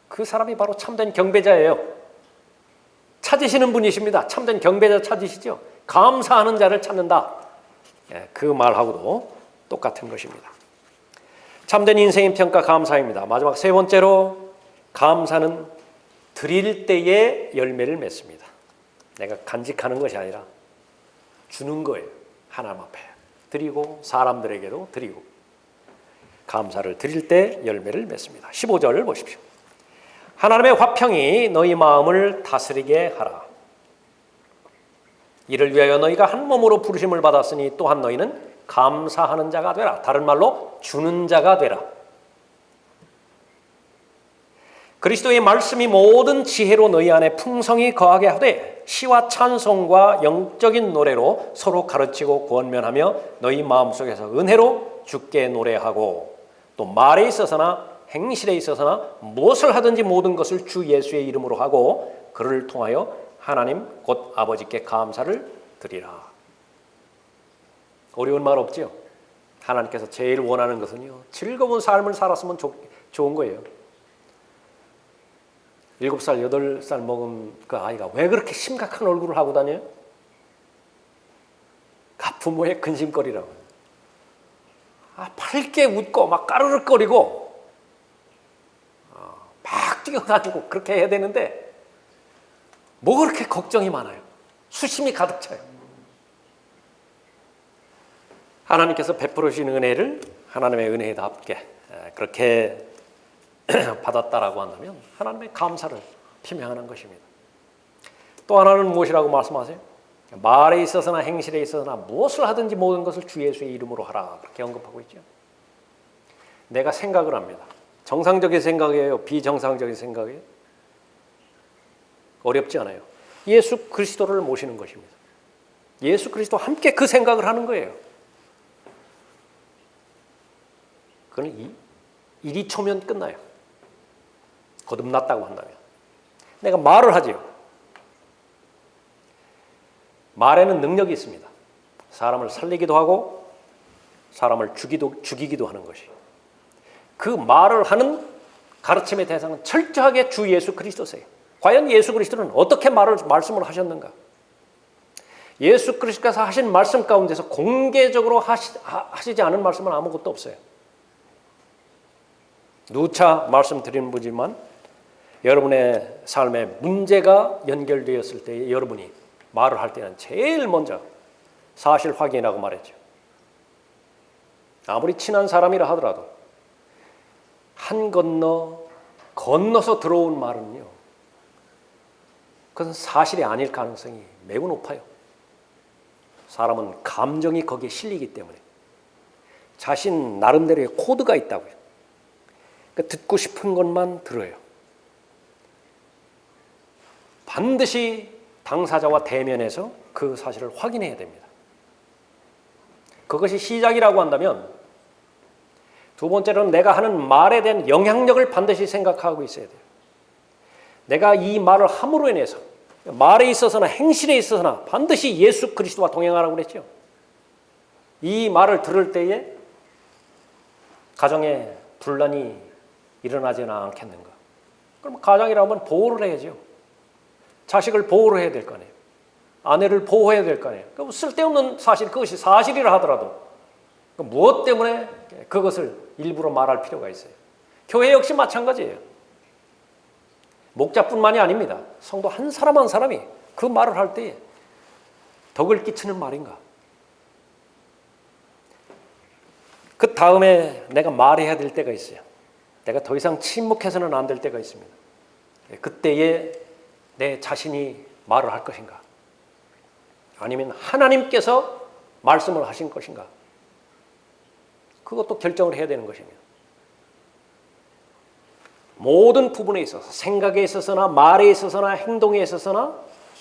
그 사람이 바로 참된 경배자예요. 찾으시는 분이십니다. 참된 경배자 찾으시죠? 감사하는 자를 찾는다. 그 말하고도 똑같은 것입니다. 참된 인생의 평가 감사입니다. 마지막 세 번째로 감사는 드릴 때에 열매를 맺습니다. 내가 간직하는 것이 아니라 주는 거예요. 하나님 앞에 드리고 사람들에게도 드리고 감사를 드릴 때 열매를 맺습니다. 15절을 보십시오. 하나님의 화평이 너희 마음을 다스리게 하라. 이를 위하여 너희가 한 몸으로 부르심을 받았으니 또한 너희는 감사하는 자가 되라. 다른 말로 주는 자가 되라. 그리스도의 말씀이 모든 지혜로 너희 안에 풍성히 거하게 하되 시와 찬송과 영적인 노래로 서로 가르치고 권면하며 너희 마음속에서 은혜로 주께 노래하고 또 말에 있어서나 행실에 있어서나 무엇을 하든지 모든 것을 주 예수의 이름으로 하고 그를 통하여 하나님 곧 아버지께 감사를 드리라. 어려운 말 없지요? 하나님께서 제일 원하는 것은요, 즐거운 삶을 살았으면 좋은 거예요. 7살, 8살 먹은 그 아이가 왜 그렇게 심각한 얼굴을 하고 다녀요? 부모의 근심거리라고. 밝게 웃고 막 까르륵거리고 막 뛰어다니고 그렇게 해야 되는데 뭐 그렇게 걱정이 많아요. 수심이 가득 차요. 하나님께서 베풀어 주신 은혜를 하나님의 은혜답게 그렇게 받았다라고 한다면 하나님의 감사를 표명하는 것입니다. 또 하나는 무엇이라고 말씀하세요? 말에 있어서나 행실에 있어서나 무엇을 하든지 모든 것을 주 예수의 이름으로 하라. 그렇게 언급하고 있죠. 내가 생각을 합니다. 정상적인 생각이에요? 비정상적인 생각이에요? 어렵지 않아요. 예수 그리스도를 모시는 것입니다. 예수 그리스도와 함께 그 생각을 하는 거예요. 그건 일이 초면 끝나요. 거듭났다고 한다면. 내가 말을 하지요. 말에는 능력이 있습니다. 사람을 살리기도 하고 사람을 죽이기도 하는 것이. 그 말을 하는 가르침의 대상은 철저하게 주 예수 그리스도세요. 과연 예수 그리스도는 어떻게 말씀을 하셨는가? 예수 그리스도께서 하신 말씀 가운데서 공개적으로 하시지 않은 말씀은 아무것도 없어요. 누차 말씀드리는 분이지만 여러분의 삶에 문제가 연결되었을 때 여러분이 말을 할 때는 제일 먼저 사실 확인이라고 말했죠. 아무리 친한 사람이라 하더라도 한 건너서 들어온 말은요, 그것은 사실이 아닐 가능성이 매우 높아요. 사람은 감정이 거기에 실리기 때문에 자신 나름대로의 코드가 있다고요. 그러니까 듣고 싶은 것만 들어요. 반드시 당사자와 대면해서 그 사실을 확인해야 됩니다. 그것이 시작이라고 한다면, 두 번째로는 내가 하는 말에 대한 영향력을 반드시 생각하고 있어야 돼요. 내가 이 말을 함으로 인해서 말에 있어서나 행실에 있어서나 반드시 예수 그리스도와 동행하라고 그랬죠. 이 말을 들을 때에 가정에 분란이 일어나지는 않겠는가? 그럼 가장이라면 보호를 해야죠. 자식을 보호를 해야 될 거 아니에요. 아내를 보호해야 될 거 아니에요. 그럼 쓸데없는 사실, 그것이 사실이라 하더라도 무엇 때문에 그것을 일부러 말할 필요가 있어요. 교회 역시 마찬가지예요. 목자뿐만이 아닙니다. 성도 한 사람 한 사람이 그 말을 할 때 덕을 끼치는 말인가? 그 다음에 내가 말해야 될 때가 있어요. 내가 더 이상 침묵해서는 안 될 때가 있습니다. 그때에 내 자신이 말을 할 것인가? 아니면 하나님께서 말씀을 하신 것인가? 그것도 결정을 해야 되는 것입니다. 모든 부분에 있어서, 생각에 있어서나 말에 있어서나 행동에 있어서나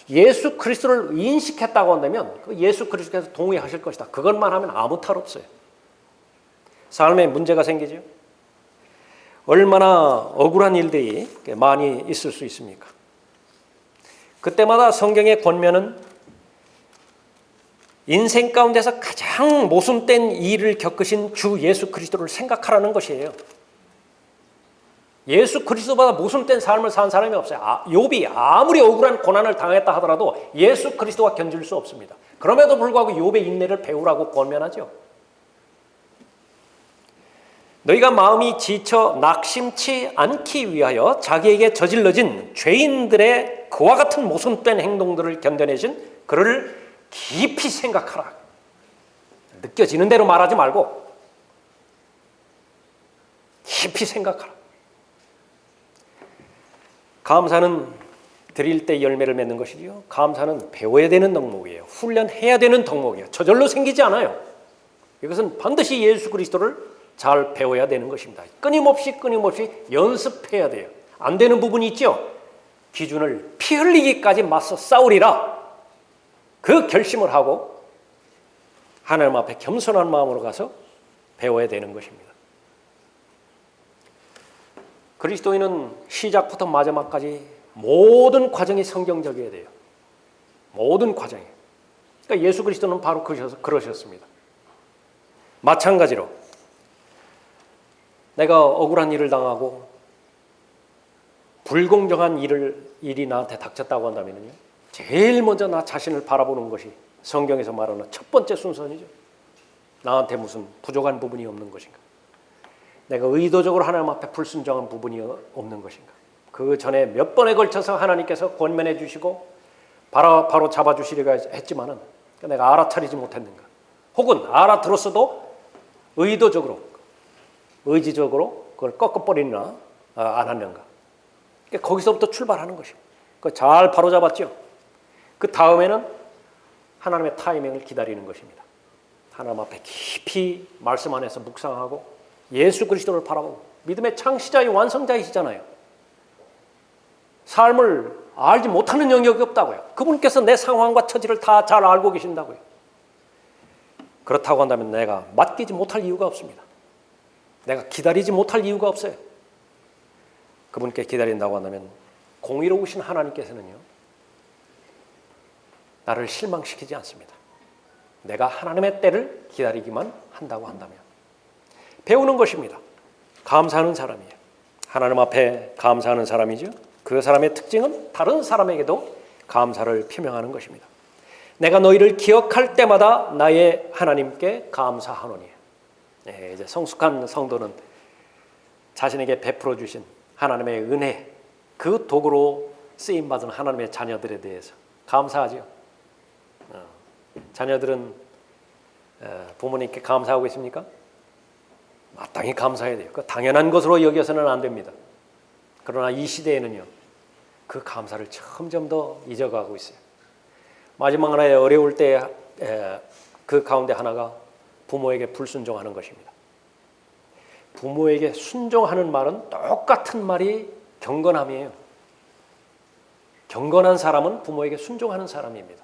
예수 그리스도를 인식했다고 한다면 그 예수 그리스도께서 동의하실 것이다. 그것만 하면 아무 탈 없어요. 삶에 문제가 생기죠. 얼마나 억울한 일들이 많이 있을 수 있습니까? 그때마다 성경의 권면은 인생 가운데서 가장 모순된 일을 겪으신 주 예수 그리스도를 생각하라는 것이에요. 예수 그리스도보다 모순된 삶을 산 사람이 없어요. 욥이 아무리 억울한 고난을 당했다 하더라도 예수 그리스도와 견줄 수 없습니다. 그럼에도 불구하고 욥의 인내를 배우라고 권면하죠. 너희가 마음이 지쳐 낙심치 않기 위하여 자기에게 저질러진 죄인들의 그와 같은 모순된 행동들을 견뎌내신 그를 깊이 생각하라. 느껴지는 대로 말하지 말고 깊이 생각하라. 감사는 드릴 때 열매를 맺는 것이지요. 감사는 배워야 되는 덕목이에요. 훈련해야 되는 덕목이에요. 저절로 생기지 않아요. 이것은 반드시 예수 그리스도를 잘 배워야 되는 것입니다. 끊임없이 연습해야 돼요. 안 되는 부분이 있죠. 기준을 피 흘리기까지 맞서 싸우리라. 그 결심을 하고 하나님 앞에 겸손한 마음으로 가서 배워야 되는 것입니다. 그리스도인은 시작부터 마지막까지 모든 과정이 성경적이어야 돼요. 모든 과정이. 그러니까 예수 그리스도는 바로 그러셨습니다. 마찬가지로 내가 억울한 일을 당하고 불공정한 일이 나한테 닥쳤다고 한다면요, 제일 먼저 나 자신을 바라보는 것이 성경에서 말하는 첫 번째 순서이죠. 나한테 무슨 부족한 부분이 없는 것인가? 내가 의도적으로 하나님 앞에 불순종한 부분이 없는 것인가? 그 전에 몇 번에 걸쳐서 하나님께서 권면해 주시고 바로 잡아주시리가 했지만은 내가 알아차리지 못했는가? 혹은 알아들었어도 의지적으로 그걸 꺾어버리나 안 하는가? 그러니까 거기서부터 출발하는 것이고, 그걸 잘 바로잡았죠. 그 다음에는 하나님의 타이밍을 기다리는 것입니다. 하나님 앞에 깊이 말씀 안에서 묵상하고 예수 그리스도를 바라보고, 믿음의 창시자의 완성자이시잖아요. 삶을 알지 못하는 영역이 없다고요. 그분께서 내 상황과 처지를 다 잘 알고 계신다고요. 그렇다고 한다면 내가 맡기지 못할 이유가 없습니다. 내가 기다리지 못할 이유가 없어요. 그분께 기다린다고 한다면 공의로우신 하나님께서는요, 나를 실망시키지 않습니다. 내가 하나님의 때를 기다리기만 한다고 한다면 배우는 것입니다. 감사하는 사람이에요. 하나님 앞에 감사하는 사람이죠. 그 사람의 특징은 다른 사람에게도 감사를 표명하는 것입니다. 내가 너희를 기억할 때마다 나의 하나님께 감사하노니. 네, 이제 성숙한 성도는 자신에게 베풀어 주신 하나님의 은혜, 그 도구로 쓰임받은 하나님의 자녀들에 대해서 감사하죠. 자녀들은 부모님께 감사하고 있습니까? 마땅히 감사해야 돼요. 그 당연한 것으로 여겨서는 안 됩니다. 그러나 이 시대에는요, 그 감사를 점점 더 잊어가고 있어요. 마지막 하나의 어려울 때 그 가운데 하나가 부모에게 불순종하는 것입니다. 부모에게 순종하는 말은 똑같은 말이 경건함이에요. 경건한 사람은 부모에게 순종하는 사람입니다.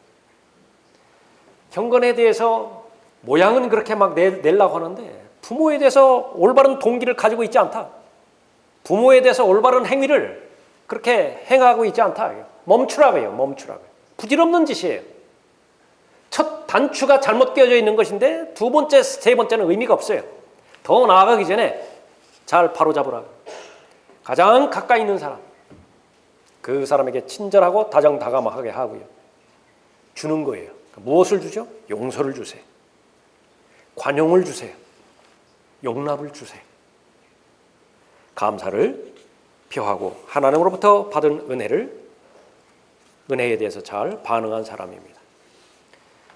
경건에 대해서 모양은 그렇게 막 내려고 하는데 부모에 대해서 올바른 동기를 가지고 있지 않다. 부모에 대해서 올바른 행위를 그렇게 행하고 있지 않다. 멈추라고요. 멈추라고요. 부질없는 짓이에요. 첫 단추가 잘못 끼워져 있는 것인데 두 번째, 세 번째는 의미가 없어요. 더 나아가기 전에 잘 바로잡으라고. 가장 가까이 있는 사람, 그 사람에게 친절하고 다정다감하게 하고요. 주는 거예요. 무엇을 주죠? 용서를 주세요. 관용을 주세요. 용납을 주세요. 감사를 표하고 하나님으로부터 받은 은혜에 대해서 잘 반응한 사람입니다.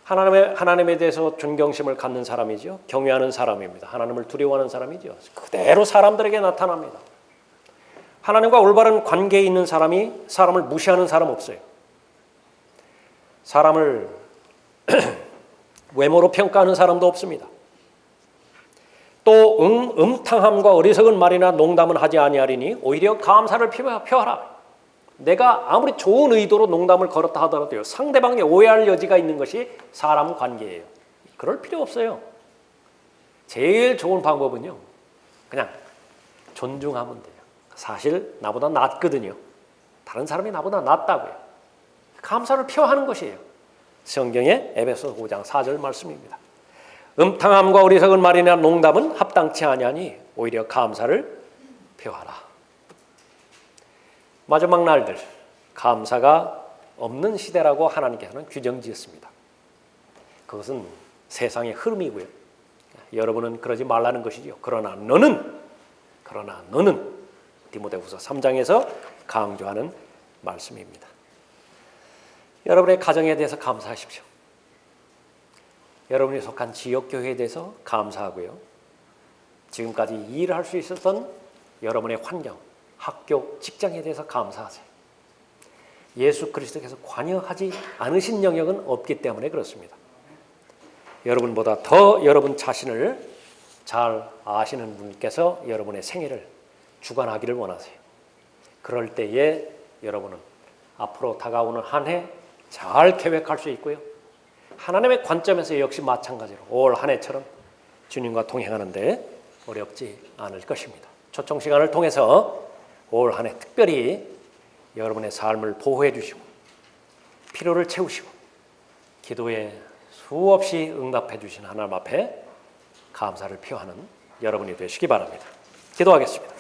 하나님에 대해서 존경심을 갖는 사람이죠. 경외하는 사람입니다. 하나님을 두려워하는 사람이죠. 그대로 사람들에게 나타납니다. 하나님과 올바른 관계에 있는 사람이 사람을 무시하는 사람 없어요. 사람을 외모로 평가하는 사람도 없습니다. 또 음탕함과 어리석은 말이나 농담은 하지 아니하리니 오히려 감사를 표하라. 내가 아무리 좋은 의도로 농담을 걸었다 하더라도요, 상대방이 오해할 여지가 있는 것이 사람 관계예요. 그럴 필요 없어요. 제일 좋은 방법은요, 그냥 존중하면 돼요. 사실 나보다 낫거든요. 다른 사람이 나보다 낫다고요. 감사를 표하는 것이에요. 성경의 에베소 5장 4절 말씀입니다. 음탕함과 어리석은 말이나 농담은 합당치 아니하니 오히려 감사를 표하라. 마지막 날들, 감사가 없는 시대라고 하나님께서는 규정 지었습니다. 그것은 세상의 흐름이고요. 여러분은 그러지 말라는 것이죠. 그러나 너는 디모데후서 3장에서 강조하는 말씀입니다. 여러분의 가정에 대해서 감사하십시오. 여러분이 속한 지역교회에 대해서 감사하고요. 지금까지 일을 할 수 있었던 여러분의 환경, 학교, 직장에 대해서 감사하세요. 예수 그리스도께서 관여하지 않으신 영역은 없기 때문에 그렇습니다. 여러분보다 더 여러분 자신을 잘 아시는 분께서 여러분의 생애를 주관하기를 원하세요. 그럴 때에 여러분은 앞으로 다가오는 한 해 잘 계획할 수 있고요. 하나님의 관점에서 역시 마찬가지로 올 한 해처럼 주님과 동행하는데 어렵지 않을 것입니다. 초청 시간을 통해서 올 한 해 특별히 여러분의 삶을 보호해 주시고 필요를 채우시고 기도에 수없이 응답해 주신 하나님 앞에 감사를 표하는 여러분이 되시기 바랍니다. 기도하겠습니다.